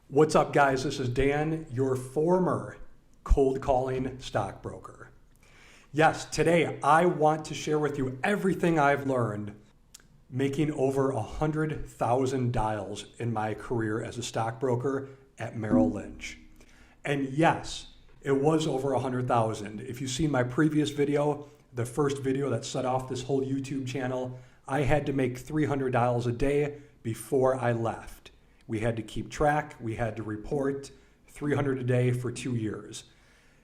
What's up, guys? This is Dan, your former cold calling stockbroker. Yes, today I want to share with you everything I've learned making over 100,000 dials in my career as a stockbroker at Merrill Lynch. And yes, it was over 100,000. If you've seen my previous video, the first video that set off this whole YouTube channel, I had to make 300 dials a day before I left. We had to keep track, we had to report 300 a day for 2 years.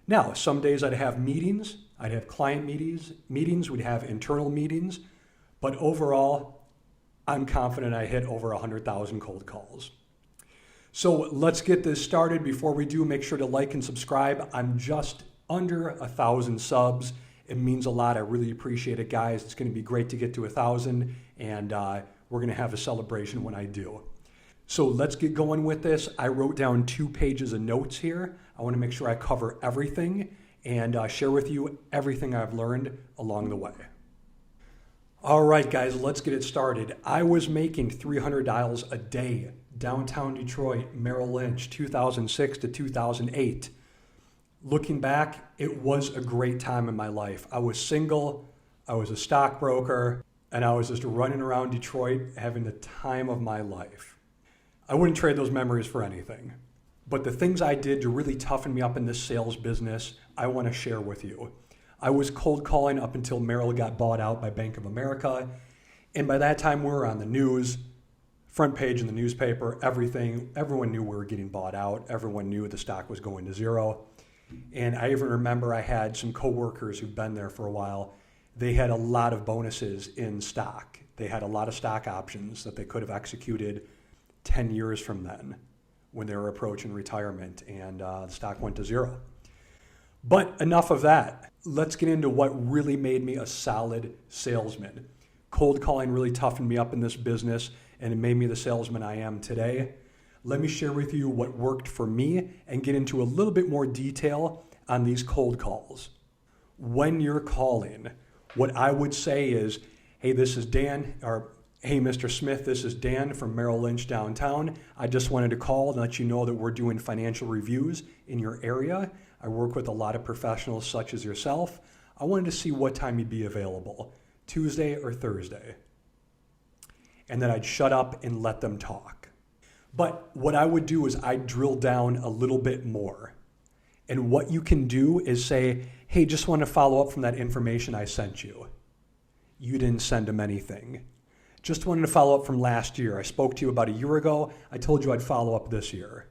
Now, some days I'd have meetings, I'd have client meetings, we'd have internal meetings, but overall, I'm confident I hit over 100,000 cold calls. So let's get this started. Before we do, make sure to like and subscribe. I'm just under 1,000 subs. It means a lot. I really appreciate it, guys. It's going to be great to get to 1,000, and we're going to have a celebration when I do. So let's get going with this. I wrote down 2 pages of notes here. I want to make sure I cover everything and share with you everything I've learned along the way. All right, guys, let's get it started. I was making 300 dials a day, downtown Detroit, Merrill Lynch, 2006 to 2008. Looking back, it was a great time in my life. I was single, I was a stockbroker, and I was just running around Detroit having the time of my life. I wouldn't trade those memories for anything. But the things I did to really toughen me up in this sales business, I want to share with you. I was cold calling up until Merrill got bought out by Bank of America. And by that time, we were on the news, front page in the newspaper, everything. Everyone knew we were getting bought out. Everyone knew the stock was going to zero. And I even remember I had some coworkers who've been there for a while. They had a lot of bonuses in stock. They had a lot of stock options that they could have executed 10 years from then when they were approaching retirement, and the stock went to zero. But enough of that. Let's get into what really made me a solid salesman. Cold calling really toughened me up in this business, and it made me the salesman I am today. Let me share with you what worked for me and get into a little bit more detail on these cold calls. When you're calling, what I would say is, hey, this is Dan, or hey, Mr. Smith, this is Dan from Merrill Lynch downtown. I just wanted to call and let you know that we're doing financial reviews in your area. I work with a lot of professionals such as yourself. I wanted to see what time you'd be available, Tuesday or Thursday. And then I'd shut up and let them talk. But what I would do is I'd drill down a little bit more. And what you can do is say, hey, just want to follow up from that information I sent you. You didn't send them anything. Just wanted to follow up from last year. I spoke to you about a year ago. I told you I'd follow up this year.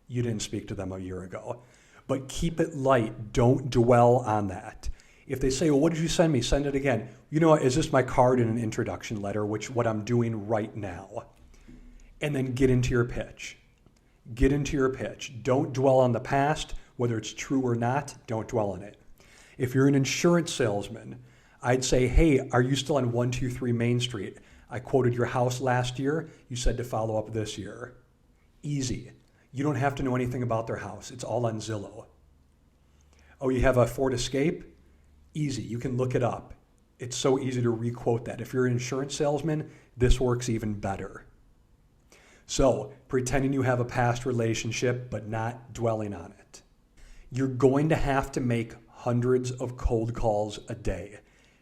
You didn't speak to them a year ago. But keep it light. Don't dwell on that. If they say, well, what did you send me? Send it again. You know what? Is this my card in an introduction letter, which what I'm doing right now? And then get into your pitch. Get into your pitch. Don't dwell on the past, whether it's true or not. Don't dwell on it. If you're an insurance salesman, I'd say, hey, are you still on 123 Main Street? I quoted your house last year. You said to follow up this year. Easy. You don't have to know anything about their house. It's all on Zillow. Oh, you have a Ford Escape? Easy. You can look it up. It's so easy to requote that. If you're an insurance salesman, this works even better. So, pretending you have a past relationship, but not dwelling on it. You're going to have to make hundreds of cold calls a day.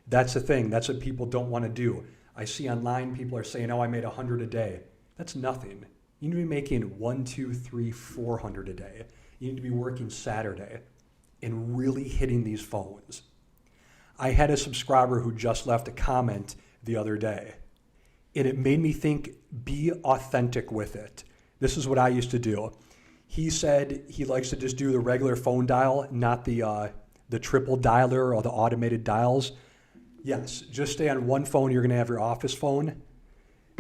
That's the thing. That's what people don't want to do. I see online people are saying, oh, I made 100 a day. That's nothing. You need to be making 1, 2, 3, 400 a day. You need to be working Saturday and really hitting these phones. I had a subscriber who just left a comment the other day, and it made me think, be authentic with it. This is what I used to do. He said he likes to just do the regular phone dial, not the triple dialer or the automated dials. Yes, just stay on one phone. You're going to have your office phone.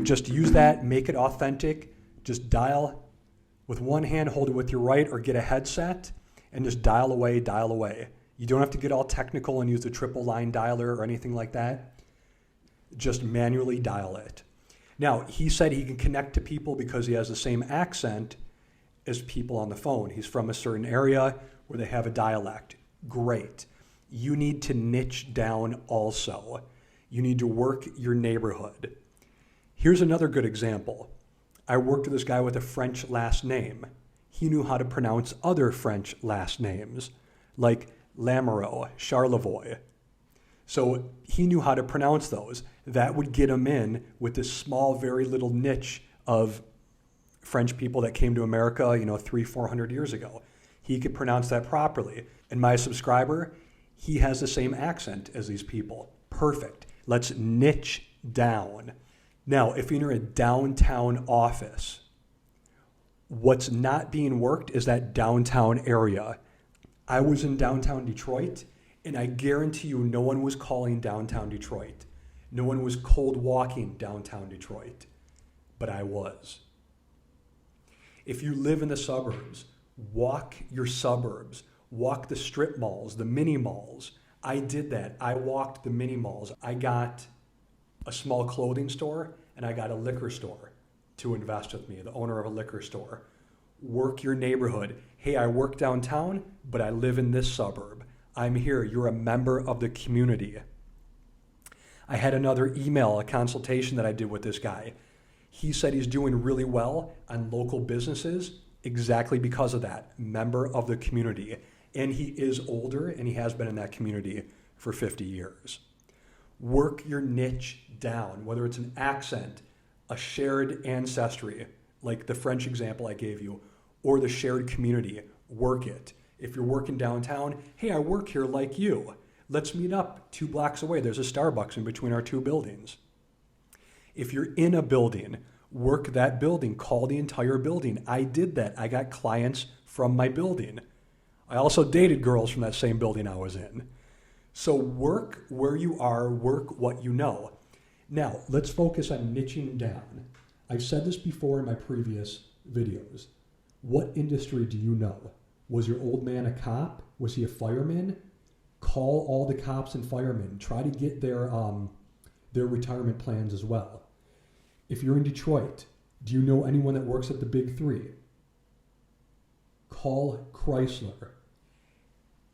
Just use that, make it authentic. Just dial with one hand, hold it with your right, or get a headset and just dial away, dial away. You don't have to get all technical and use a triple line dialer or anything like that. Just manually dial it. Now, he said he can connect to people because he has the same accent as people on the phone. He's from a certain area where they have a dialect. Great. You need to niche down also. You need to work your neighborhood. Here's another good example. I worked with this guy with a French last name. he knew how to pronounce other French last names, like Lamoureux, Charlevoix. So he knew how to pronounce those. That would get him in with this small, very little niche of French people that came to America, 300-400 years ago. He could pronounce that properly. And my subscriber, he has the same accent as these people. Perfect. Let's niche down. Now, if you're in a downtown office, what's not being worked is that downtown area. I was in downtown Detroit, and I guarantee you no one was calling downtown Detroit. No one was cold walking downtown Detroit, but I was. If you live in the suburbs, walk your suburbs, walk the strip malls, the mini malls. I did that. I walked the mini malls. I got a small clothing store and I got a liquor store to invest with me, the owner of a liquor store. Work your neighborhood. Hey, I work downtown, but I live in this suburb. I'm here. You're a member of the community. I had another email, a consultation that I did with this guy. He said he's doing really well on local businesses exactly because of that, member of the community. And he is older and he has been in that community for 50 years. Work your niche down, whether it's an accent, a shared ancestry, like the French example I gave you, or the shared community. Work it. If you're working downtown, hey, I work here like you. Let's meet up 2 blocks away. There's a Starbucks in between our 2 buildings. If you're in a building, work that building. Call the entire building. I did that. I got clients from my building. I also dated girls from that same building I was in. So work where you are, work what you know. Now, let's focus on niching down. I've said this before in my previous videos. What industry do you know? Was your old man a cop? Was he a fireman? Call all the cops and firemen. Try to get their retirement plans as well. If you're in Detroit, do you know anyone that works at the Big Three? Call Chrysler.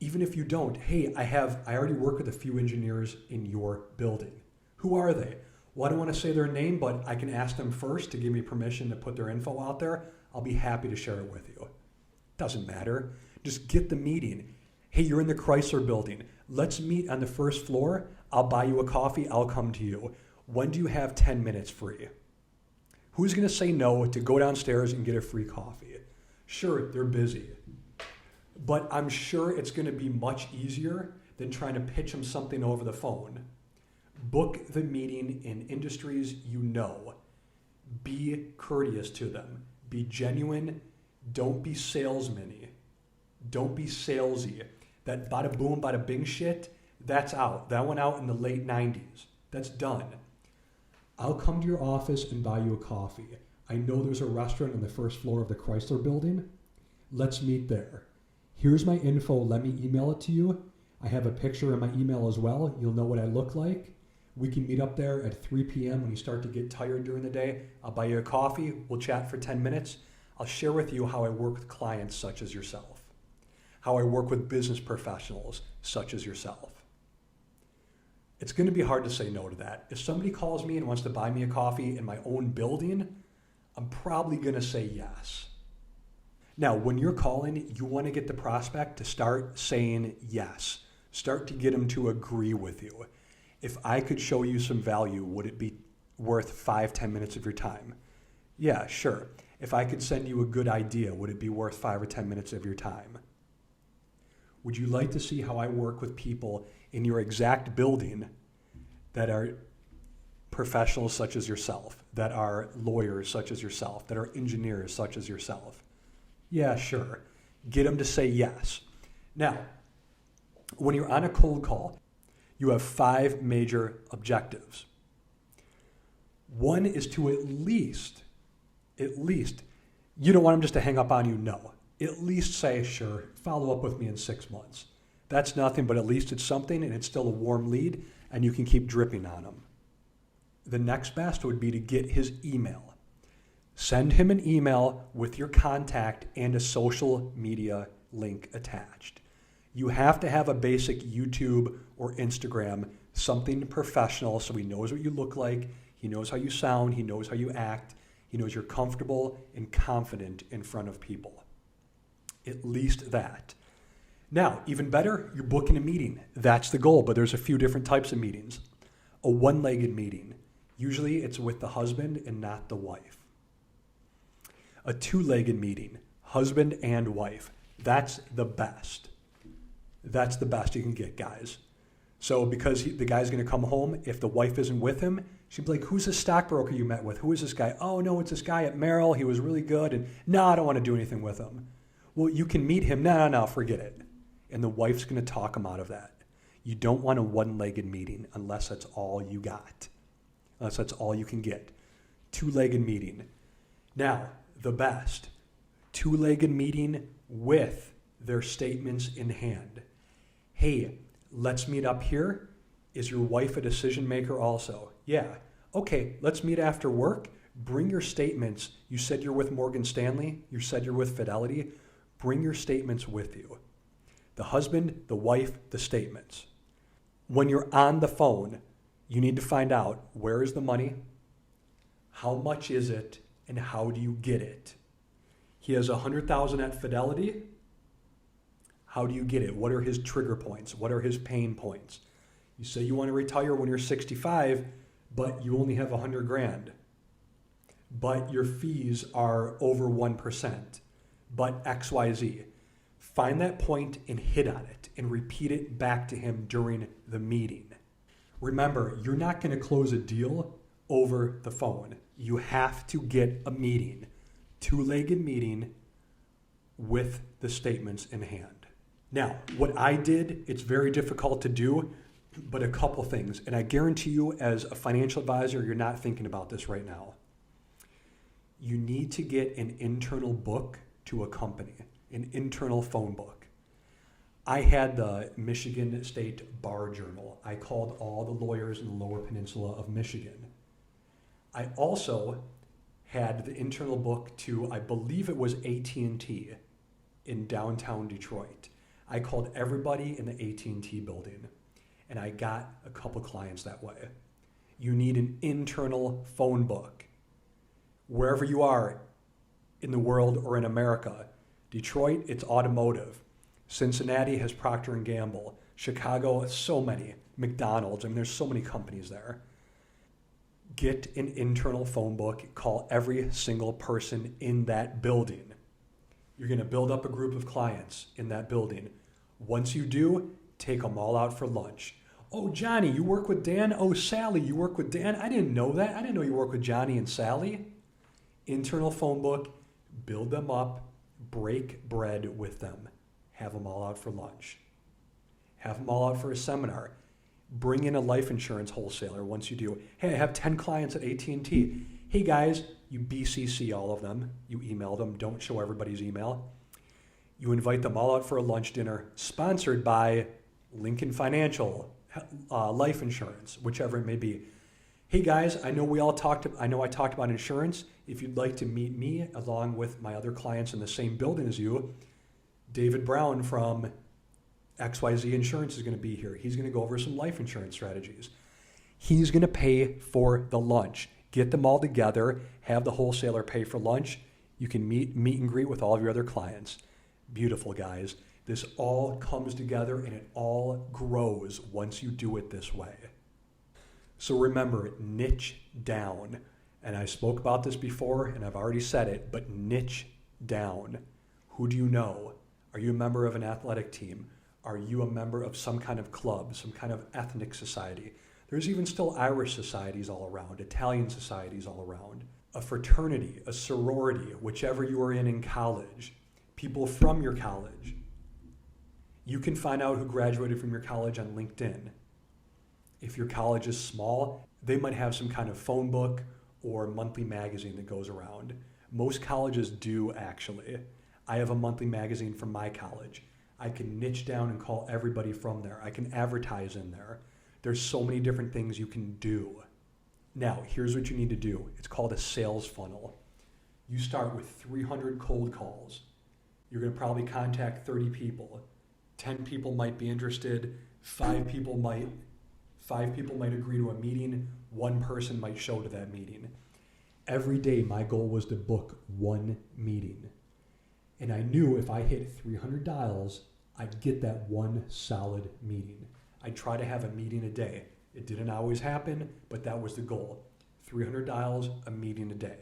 Even if you don't, hey, I already work with a few engineers in your building. Who are they? Well, I don't want to say their name, but I can ask them first to give me permission to put their info out there. I'll be happy to share it with you. Doesn't matter. Just get the meeting. Hey, you're in the Chrysler building. Let's meet on the first floor. I'll buy you a coffee. I'll come to you. When do you have 10 minutes free? Who's going to say no to go downstairs and get a free coffee? Sure, they're busy. But I'm sure it's going to be much easier than trying to pitch them something over the phone. Book the meeting in industries you know. Be courteous to them. Be genuine. Don't be salesman-y. Don't be salesy. That bada boom, bada bing shit, that's out. That went out in the late 90s. That's done. I'll come to your office and buy you a coffee. I know there's a restaurant on the first floor of the Chrysler building. Let's meet there. Here's my info. Let me email it to you. I have a picture in my email as well. You'll know what I look like. We can meet up there at 3 p.m. when you start to get tired during the day. I'll buy you a coffee. We'll chat for 10 minutes. I'll share with you how I work with clients such as yourself, how I work with business professionals such as yourself. It's going to be hard to say no to that. If somebody calls me and wants to buy me a coffee in my own building, I'm probably going to say yes. Now, when you're calling, you want to get the prospect to start saying yes. Start to get them to agree with you. If I could show you some value, would it be worth 5-10 minutes of your time? Yeah, sure. If I could send you a good idea, would it be worth 5 or 10 minutes of your time? Would you like to see how I work with people in your exact building that are professionals such as yourself, that are lawyers such as yourself, that are engineers such as yourself? Yeah, sure. Get them to say yes. Now, when you're on a cold call, you have 5 major objectives. One is to at least, you don't want them just to hang up on you, no. At least say, sure, follow up with me in 6 months. That's nothing, but at least it's something and it's still a warm lead and you can keep dripping on them. The next best would be to get his email. Send him an email with your contact and a social media link attached. You have to have a basic YouTube or Instagram, something professional so he knows what you look like, he knows how you sound, he knows how you act, he knows you're comfortable and confident in front of people. At least that. Now, even better, you're booking a meeting. That's the goal, but there's a few different types of meetings. A one-legged meeting. Usually it's with the husband and not the wife. A two-legged meeting. Husband and wife. That's the best. That's the best you can get, guys. So because the guy's going to come home, if the wife isn't with him, she'd be like, who's the stockbroker you met with? Who is this guy? Oh, no, it's this guy at Merrill. He was really good. And no, I don't want to do anything with him. Well, you can meet him. No, forget it. And the wife's going to talk him out of that. You don't want a one-legged meeting unless that's all you got. Unless that's all you can get. Two-legged meeting. Now, the best. Two-legged meeting with their statements in hand. Hey, let's meet up here. Is your wife a decision maker also? Yeah. Okay, let's meet after work. Bring your statements. You said you're with Morgan Stanley. You said you're with Fidelity. Bring your statements with you. The husband, the wife, the statements. When you're on the phone, you need to find out, where is the money? How much is it? And how do you get it? He has $100,000 at Fidelity. How do you get it? What are his trigger points? What are his pain points? You say you want to retire when you're 65, but you only have $100,000. But your fees are over 1%. But XYZ. Find that point and hit on it and repeat it back to him during the meeting. Remember, you're not going to close a deal over the phone. You have to get a meeting, two-legged meeting with the statements in hand. Now, what I did, it's very difficult to do, but a couple things. And I guarantee you, as a financial advisor, you're not thinking about this right now. You need to get an internal book to a company. An internal phone book. I had the Michigan State Bar Journal. I called all the lawyers in the Lower Peninsula of Michigan. I also had the internal book to, I believe it was AT&T in downtown Detroit. I called everybody in the AT&T building, and I got a couple clients that way. You need an internal phone book. Wherever you are in the world or in America, Detroit, it's automotive. Cincinnati has Procter & Gamble. Chicago, so many. McDonald's, there's so many companies there. Get an internal phone book. Call every single person in that building. You're going to build up a group of clients in that building. Once you do, take them all out for lunch. Oh, Johnny, you work with Dan? Oh, Sally, you work with Dan? I didn't know that. I didn't know you work with Johnny and Sally. Internal phone book, build them up. Break bread with them. Have them all out for lunch. Have them all out for a seminar. Bring in a life insurance wholesaler once you do. Hey, I have 10 clients at AT&T. Hey guys, you BCC all of them. You email them. Don't show everybody's email. You invite them all out for a lunch dinner sponsored by Lincoln Financial, life insurance, whichever it may be. Hey guys, I know I talked about insurance. If you'd like to meet me along with my other clients in the same building as you, David Brown from XYZ Insurance is going to be here. He's going to go over some life insurance strategies. He's going to pay for the lunch. Get them all together, have the wholesaler pay for lunch. You can meet and greet with all of your other clients. Beautiful, guys. This all comes together and it all grows once you do it this way. So remember, niche down. And I spoke about this before, and I've already said it, but niche down. Who do you know? Are you a member of an athletic team? Are you a member of some kind of club, some kind of ethnic society? There's even still Irish societies all around, Italian societies all around, a fraternity, a sorority, whichever you are in college, people from your college. You can find out who graduated from your college on LinkedIn. If your college is small, they might have some kind of phone book or monthly magazine that goes around. Most colleges do, actually. I have a monthly magazine from my college. I can niche down and call everybody from there. I can advertise in there. There's so many different things you can do. Now, here's what you need to do. It's called a sales funnel. You start with 300 cold calls. You're going to probably contact 30 people. 10 people might be interested. 5 people might agree to a meeting. 1 person might show to that meeting. Every day, my goal was to book 1 meeting. And I knew if I hit 300 dials, I'd get that one solid meeting. I'd try to have a meeting a day. It didn't always happen, but that was the goal. 300 dials, a meeting a day.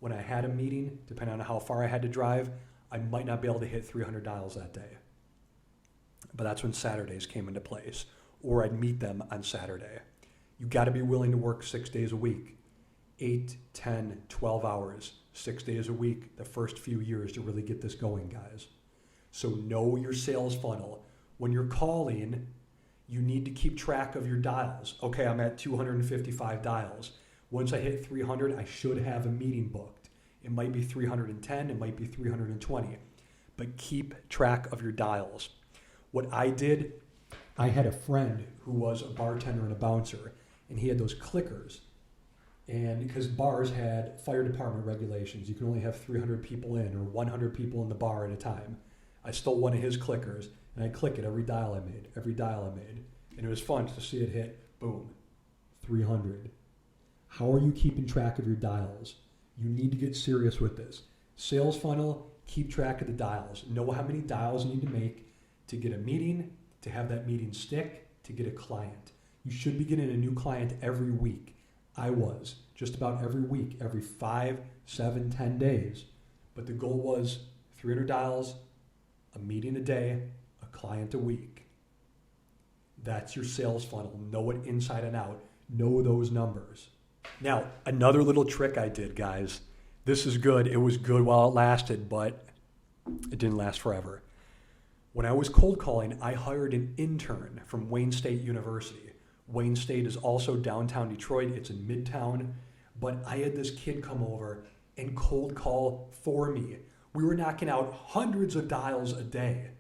When I had a meeting, depending on how far I had to drive, I might not be able to hit 300 dials that day. But that's when Saturdays came into place, or I'd meet them on Saturday. You got to be willing to work 6 days a week, 8, 10, 12 hours, 6 days a week, the first few years to really get this going, guys. So know your sales funnel. When you're calling, you need to keep track of your dials. Okay, I'm at 255 dials. Once I hit 300, I should have a meeting booked. It might be 310, it might be 320, but keep track of your dials. What I did, I had a friend who was a bartender and a bouncer, and he had those clickers. And because bars had fire department regulations, you can only have 300 people in or 100 people in the bar at a time. I stole one of his clickers, and I click it every dial I made. And it was fun to see it hit, boom, 300. How are you keeping track of your dials? You need to get serious with this. Sales funnel, keep track of the dials. Know how many dials you need to make to get a meeting, to have that meeting stick, to get a client. You should be getting a new client every week. I was, just about every week, every 5, 7, 10 days. But the goal was 300 dials, a meeting a day, a client a week. That's your sales funnel. Know it inside and out. Know those numbers. Now, another little trick I did, guys. This is good. It was good while it lasted, but it didn't last forever. When I was cold calling, I hired an intern from Wayne State University. Wayne State is also downtown Detroit. It's in Midtown. But I had this kid come over and cold call for me. We were knocking out hundreds of dials a day.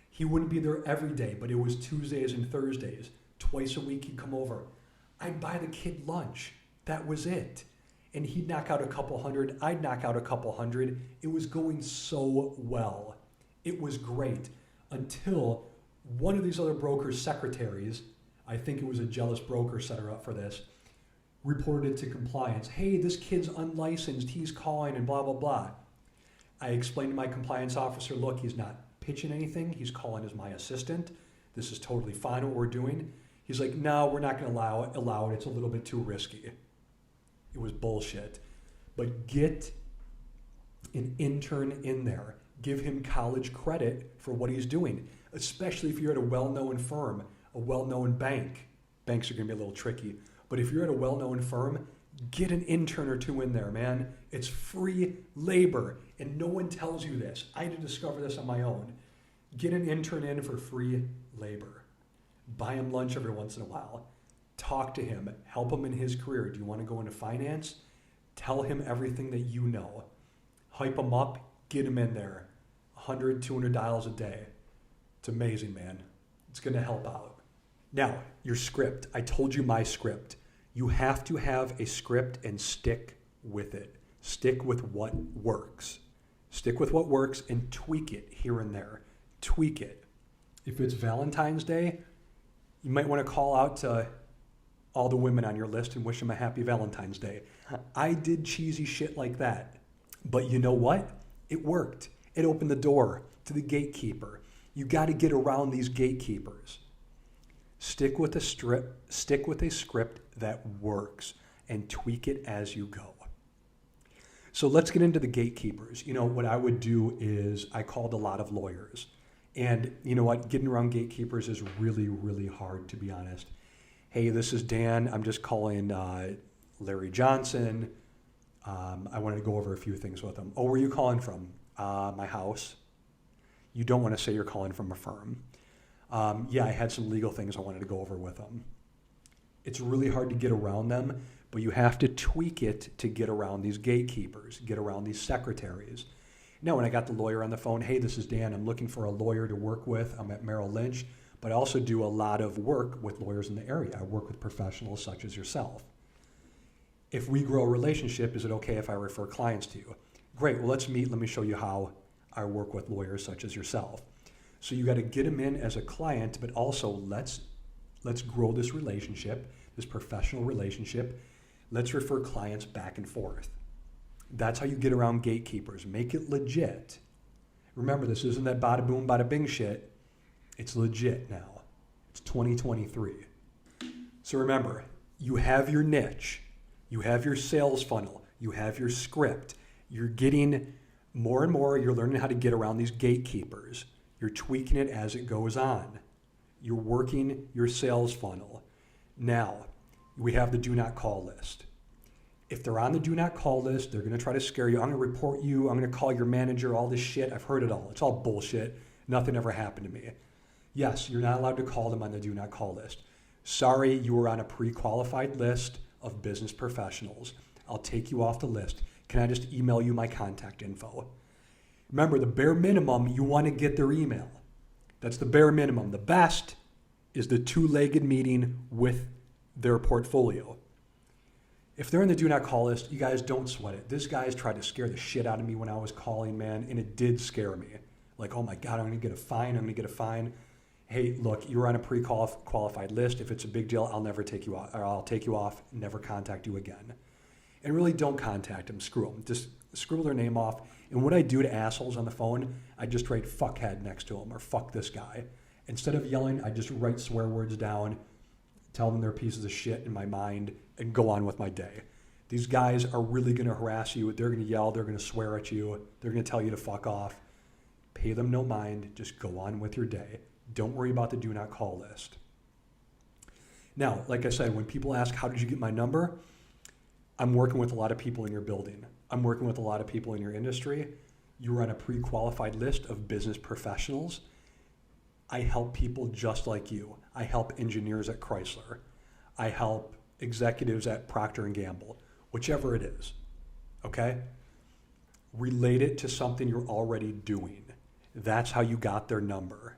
He wouldn't be there every day, but it was Tuesdays and Thursdays. Twice a week he'd come over. I'd buy the kid lunch. That was it. And he'd knock out a couple hundred. I'd knock out a couple hundred. It was going so well. It was great until one of these other brokers' secretaries, I think it was a jealous broker set her up for this, reported to compliance, hey, this kid's unlicensed, he's calling and blah, blah, blah. I explained to my compliance officer, look, he's not pitching anything. He's calling as my assistant. This is totally fine what we're doing. He's like, no, we're not going to allow it. It's a little bit too risky. It was bullshit. But get an intern in there. Give him college credit for what he's doing, especially if you're at a well-known firm, a well-known bank. Banks are going to be a little tricky. But if you're at a well-known firm, get an intern or two in there, man. It's free labor, and no one tells you this. I had to discover this on my own. Get an intern in for free labor. Buy him lunch every once in a while. Talk to him. Help him in his career. Do you want to go into finance? Tell him everything that you know. Hype him up. Get him in there. 100, 200 dials a day. It's amazing, man. It's going to help out. Now, your script. I told you my script. You have to have a script and stick with it. Stick with what works. Stick with what works and tweak it here and there. Tweak it. If it's Valentine's Day, you might want to call out to all the women on your list and wish them a happy Valentine's Day. I did cheesy shit like that. But you know what? It worked. It opened the door to the gatekeeper. You got to get around these gatekeepers. Stick with a script that works and tweak it as you go. So let's get into the gatekeepers. You know, what I would do is I called a lot of lawyers. And you know what? Getting around gatekeepers is really, really hard, to be honest. Hey, this is Dan. I'm just calling Larry Johnson. I wanted to go over a few things with him. Oh, where are you calling from? My house. You don't want to say you're calling from a firm. Yeah, I had some legal things I wanted to go over with them. It's really hard to get around them, but you have to tweak it to get around these gatekeepers, get around these secretaries. Now, when I got the lawyer on the phone, hey, this is Dan. I'm looking for a lawyer to work with. I'm at Merrill Lynch, but I also do a lot of work with lawyers in the area. I work with professionals such as yourself. If we grow a relationship, is it okay if I refer clients to you? Great, well, let's meet. Let me show you how I work with lawyers such as yourself. So you got to get them in as a client, but also let's grow this relationship, this professional relationship. Let's refer clients back and forth. That's how you get around gatekeepers. Make it legit. Remember, this isn't that bada boom, bada bing shit. It's legit now. It's 2023. So remember, you have your niche, you have your sales funnel, you have your script. You're getting more and more, you're learning how to get around these gatekeepers. You're tweaking it as it goes on. You're working your sales funnel. Now, we have the do not call list. If they're on the do not call list, they're going to try to scare you. I'm going to report you. I'm going to call your manager, all this shit. I've heard it all. It's all bullshit. Nothing ever happened to me. Yes, you're not allowed to call them on the do not call list. Sorry, you were on a pre-qualified list of business professionals. I'll take you off the list. Can I just email you my contact info? Remember, the bare minimum, you want to get their email. That's the bare minimum. The best is the two-legged meeting with their portfolio. If they're in the do not call list, you guys don't sweat it. This guy's tried to scare the shit out of me when I was calling, man, and it did scare me. Like, oh my God, I'm going to get a fine. I'm going to get a fine. Hey, look, you're on a pre-qualified list. If it's a big deal, I'll never take you off, or I'll take you off, never contact you again. And really don't contact them. Screw them. Just scribble their name off. And what I do to assholes on the phone, I just write fuckhead next to them or fuck this guy. Instead of yelling, I just write swear words down, tell them they're pieces of shit in my mind, and go on with my day. These guys are really going to harass you. They're going to yell. They're going to swear at you. They're going to tell you to fuck off. Pay them no mind. Just go on with your day. Don't worry about the do not call list. Now, like I said, when people ask, how did you get my number? I'm working with a lot of people in your building. I'm working with a lot of people in your industry. You're on a pre-qualified list of business professionals. I help people just like you. I help engineers at Chrysler. I help executives at Procter & Gamble, whichever it is, okay? Relate it to something you're already doing. That's how you got their number,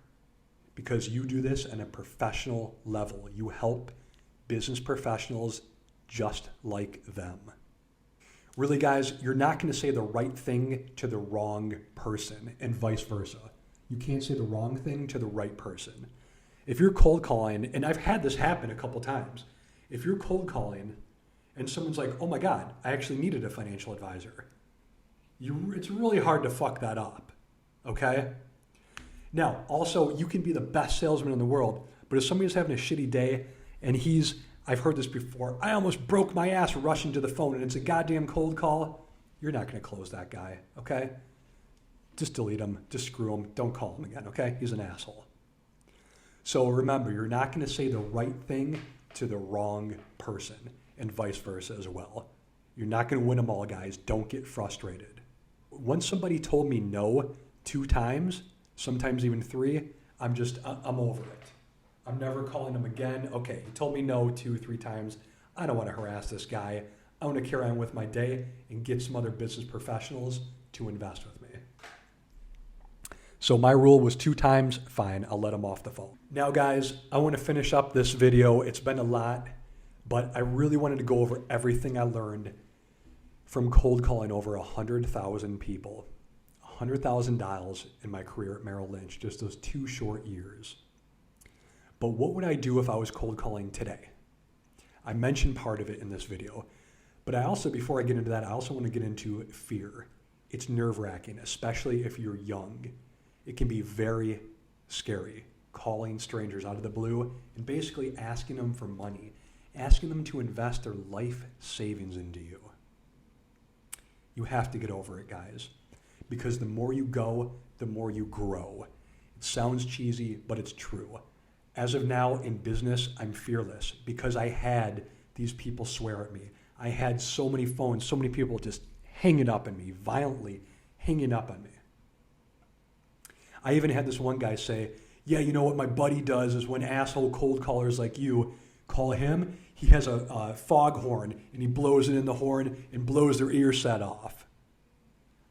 because you do this at a professional level. You help business professionals just like them. Really, guys, you're not going to say the right thing to the wrong person and vice versa. You can't say the wrong thing to the right person. If you're cold calling, and I've had this happen a couple times, if you're cold calling and someone's like, oh my God, I actually needed a financial advisor, it's really hard to fuck that up, okay? Now, also, you can be the best salesman in the world, but if somebody's having a shitty day and I've heard this before, I almost broke my ass rushing to the phone and it's a goddamn cold call, you're not going to close that guy, okay? Just delete him, just screw him, don't call him again, okay? He's an asshole. So remember, you're not going to say the right thing to the wrong person and vice versa as well. You're not going to win them all, guys. Don't get frustrated. Once somebody told me no 2 times, sometimes even 3, I'm over it. I'm never calling him again. Okay, he told me no 2, 3 times. I don't want to harass this guy. I want to carry on with my day and get some other business professionals to invest with me. So my rule was 2 times, fine, I'll let him off the phone. Now guys, I want to finish up this video. It's been a lot, but I really wanted to go over everything I learned from cold calling over 100,000 people. 100,000 dials in my career at Merrill Lynch, just those 2 short years. But what would I do if I was cold calling today? I mentioned part of it in this video, but I also, before I get into that, I also want to get into fear. It's nerve-wracking, especially if you're young. It can be very scary, calling strangers out of the blue and basically asking them for money, asking them to invest their life savings into you. You have to get over it, guys, because the more you go, the more you grow. It sounds cheesy, but it's true. As of now in business, I'm fearless because I had these people swear at me. I had so many phones, so many people just hanging up on me, violently hanging up on me. I even had this one guy say, yeah, you know what my buddy does is when asshole cold callers like you call him, he has a foghorn and he blows it in the horn and blows their ear set off.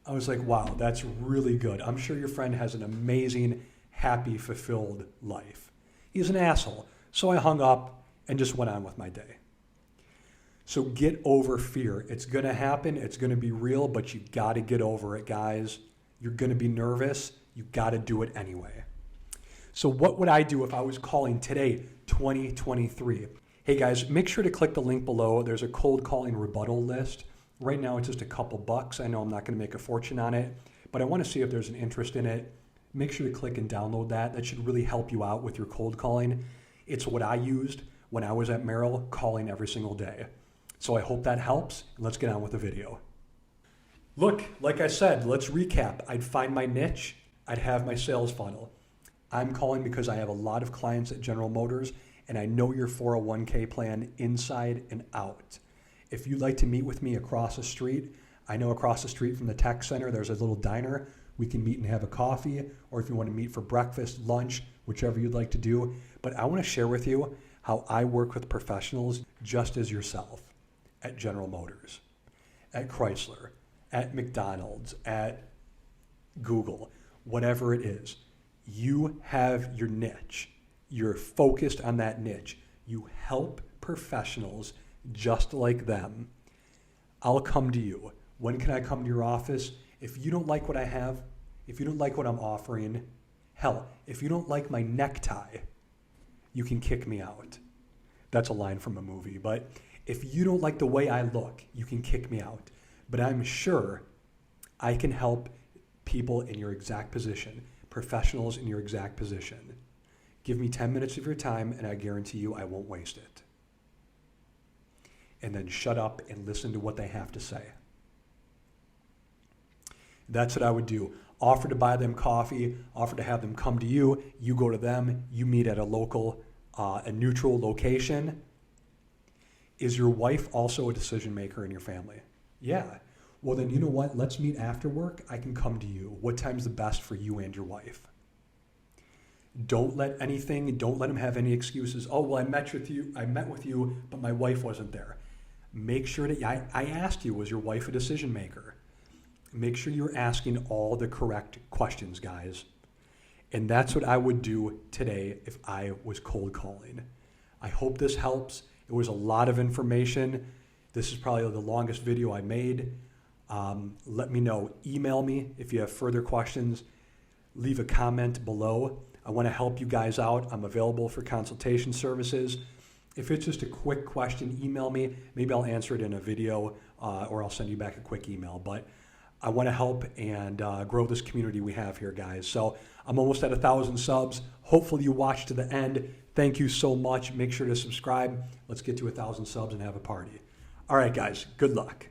I was like, wow, that's really good. I'm sure your friend has an amazing, happy, fulfilled life. He's an asshole. So I hung up and just went on with my day. So get over fear. It's going to happen. It's going to be real, but you got to get over it, guys. You're going to be nervous. You got to do it anyway. So what would I do if I was calling today, 2023? Hey guys, make sure to click the link below. There's a cold calling rebuttal list. Right now it's just a couple bucks. I know I'm not going to make a fortune on it, but I want to see if there's an interest in it. Make sure to click and download that. That should really help you out with your cold calling. It's what I used when I was at Merrill, calling every single day. So I hope that helps. Let's get on with the video. Look, like I said, let's recap. I'd find my niche. I'd have my sales funnel. I'm calling because I have a lot of clients at General Motors and I know your 401k plan inside and out. If you'd like to meet with me across the street, I know across the street from the tech center, there's a little diner. We can meet and have a coffee, or if you want to meet for breakfast, lunch, whichever you'd like to do. But I want to share with you how I work with professionals just as yourself at General Motors, at Chrysler, at McDonald's, at Google, whatever it is. You have your niche. You're focused on that niche. You help professionals just like them. I'll come to you. When can I come to your office? If you don't like what I have, if you don't like what I'm offering, hell, if you don't like my necktie, you can kick me out. That's a line from a movie. But if you don't like the way I look, you can kick me out. But I'm sure I can help people in your exact position, professionals in your exact position. Give me 10 minutes of your time and I guarantee you I won't waste it. And then shut up and listen to what they have to say. That's what I would do. Offer to buy them coffee, offer to have them come to you, you go to them, you meet at a local, a neutral location. Is your wife also a decision maker in your family? Yeah. Well, then you know what? Let's meet after work. I can come to you. What time's the best for you and your wife? Don't let them have any excuses. Oh, well, I met with you, but my wife wasn't there. Make sure that I asked you, was your wife a decision maker? Make sure you're asking all the correct questions, guys. And that's what I would do today if I was cold calling. I hope this helps. It was a lot of information. This is probably the longest video I made. Let me know. Email me if you have further questions. Leave a comment below. I want to help you guys out. I'm available for consultation services. If it's just a quick question, email me. Maybe I'll answer it in a video or I'll send you back a quick email. But I want to help and grow this community we have here, guys. So I'm almost at 1,000 subs. Hopefully you watch to the end. Thank you so much. Make sure to subscribe. Let's get to 1,000 subs and have a party. All right, guys. Good luck.